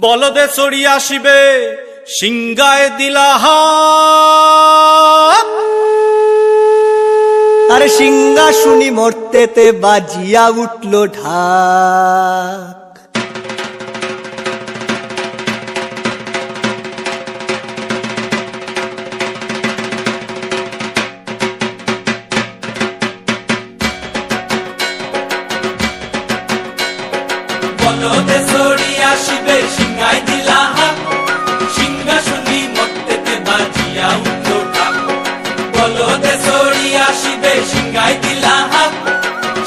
বলদে চড়ি আসিবে সিংগায় দিলা আরে সিংহা শুনি মরতেতে বাজিয়া উঠল ঢাক। বলদে চড়ি আসিবে সিংগায় দিলা সিংহা শুনি মরতেতে বাজিয়া উঠল ঢাক। বলদে চড়ি আসিবে সিংগায় দিলা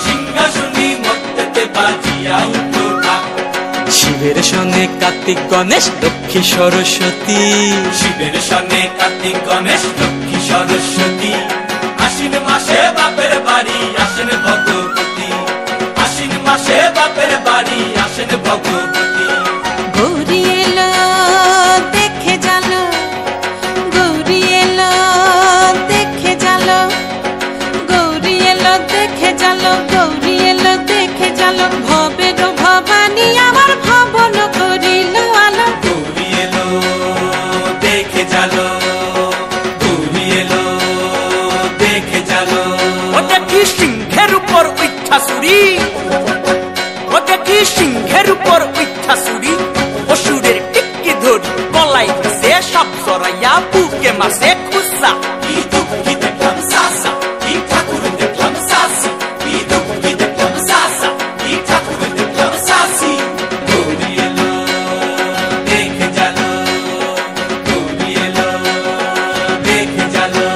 সিংহা শুনি মরতেতে বাজিয়া উঠল ঢাক। শিবের সঙ্গে কার্তিক গণেশ লক্ষ্মী সরস্বতী, শিবের সঙ্গে কার্তিক গণেশ লক্ষ্মী সরস্বতী, আশ্বিন মাসে বাপের বাড়ি আসেন ভগবতী, আশ্বিন মাসে বাপের বাড়ি আসেন ভগবতী। গৌরী এলো দেখে জালো, গৌরী এলো দেখে জালো, গৌরী এলো দেখে জালো, গৌরী এলো দেখে জালো, ভবের ভবানী আমার ভবন করিল আলো। গৌরী এলো দেখে জালো, গৌরী এলো দেখে জালো। ওটা কি সিংহের উপর উঠা চুরি, ওটা কি সিংহের উপর উঠা চুরি, অসুরের টিকি ধরি গলায় সে সব জড়াইয়া বুকে মাসে খুসা। কি দুঃখী দেখলাম সাসা, কি ঠাকুর দেখলাম সাসি, কি দুঃখী দেখলাম সাসা, কি ঠাকুর দেখলাম সাসি। গৌরী এলো দেখে জালো, গৌরী এলো দেখে জালো।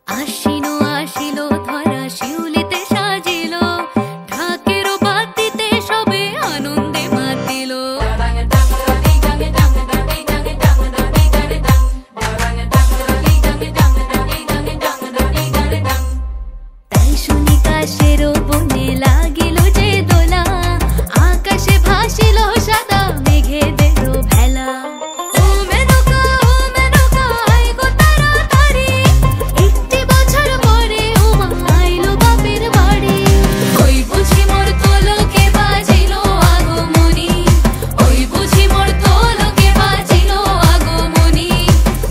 আশিনো আসিলো ধরা শিউলিতে সাজিল, ঢাকের বাতিতে সবে আনন্দে মাতিল। তাই শুনি কাশের বনে লাগিল যে দোলা, আকাশে ভাসিল সাদা মেঘেদের ভেলা। ও মেনকা আই গো তাড়াতাড়ি, একটি বছর পরে ওমা আইলো বাপের বাড়ি। ওই বুঝি মোর তোলকে বাজিল আগমনী, ওই বুঝি মোর তোলকে বাজিল আগমনী।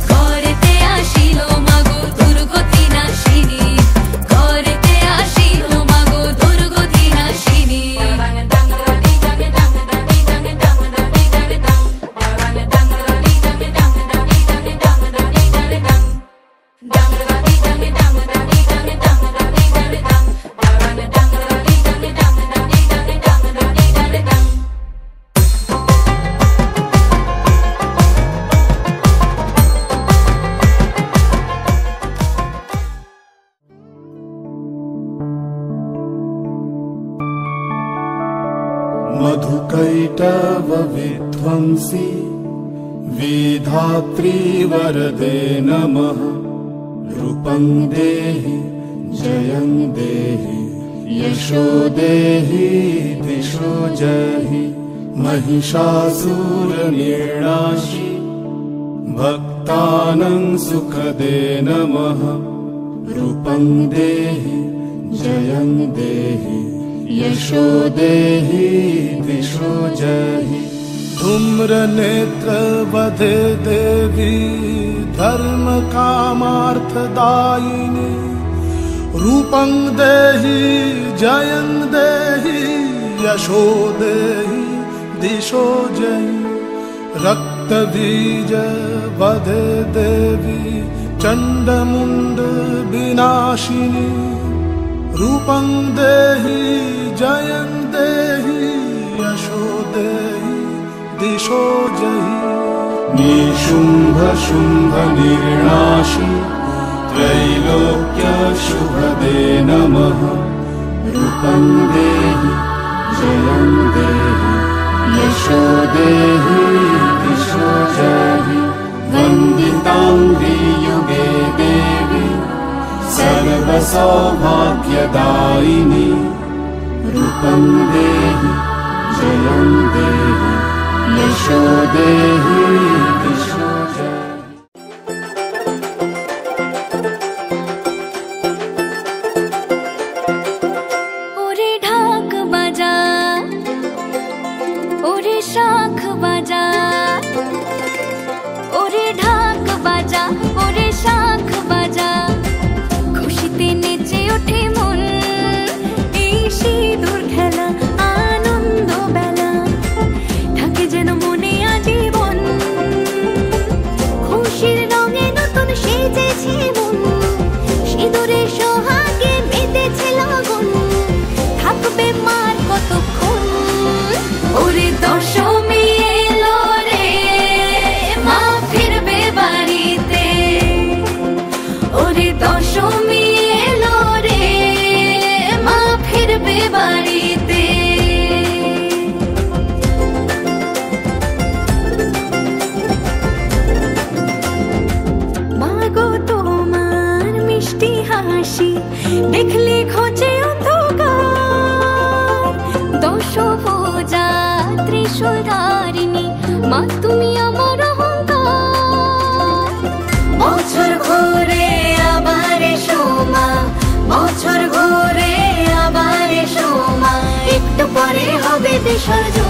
ঘরেতে আসিল মাগো দুর্গতি নাশিনী, ঘরেতে আসিল মাগো দুর্গতি নাশিনী। मधुकैटव विध्वंसी विधात्री वरदे नमः। रूपं देहि जयं देहि यशो देहि दिशो जहि। महिषासुरनिर्णाशि भक्तानां सुखदे नमः। रूपं देहि जयं देहि यशो देहि दिशो जहि। धूम्र नेत्र वधे देवी धर्म कामार्थदायिनी। रूपं देहि जयं देहि यशो देहि दिशो जहि। रक्त बीज वधे देवी चंडमुंड विनाशिनी। रूपं देहि जयं देहि यशो देहि दिशो जहि। निशुंभ शुंभ निर्णाशि त्रैलोक्य शुभदे नमः। रूपं देहि जयं देहि यशो देहि दिशो जहि। वन्दितांघ्रि युगे देवी सर्वसौभाग्यदायिनी। रूपं देहि जयं देहि यशो देहि दिशो जय। ওরে ঢাক বাজা, ওরে শাখ বাজা, ওরে ঢাক বাজা, ওরে শাখ বাজা, খুশিতে নেচে ওঠে মন, এই সিঁদুর খেলা আনন্দ বেলা, থাকে যেন মনে আজীবন, খুশির রঙে নতুন সেজেছে মন, সিঁদুরে সোহাগে মেতেছে লগন, থাকবে মার কতক্ষণ। ওরে দশমী এলো রে, মা ফিরবে বাড়িতে, ওরে দশমী এলো রে, মা ফিরবে বাড়িতে। মাগো তোমার মিষ্টি হাসি দেখলে খোঁজে অন্ধকার, দশভুজা ত্রিশূলধারিণী মা তুমি আমার অহংকার। বছর ঘুরে আবার এসো মা, বছর ঘুরে আবার এসো মা, একটু পরে হবে বিসর্জন।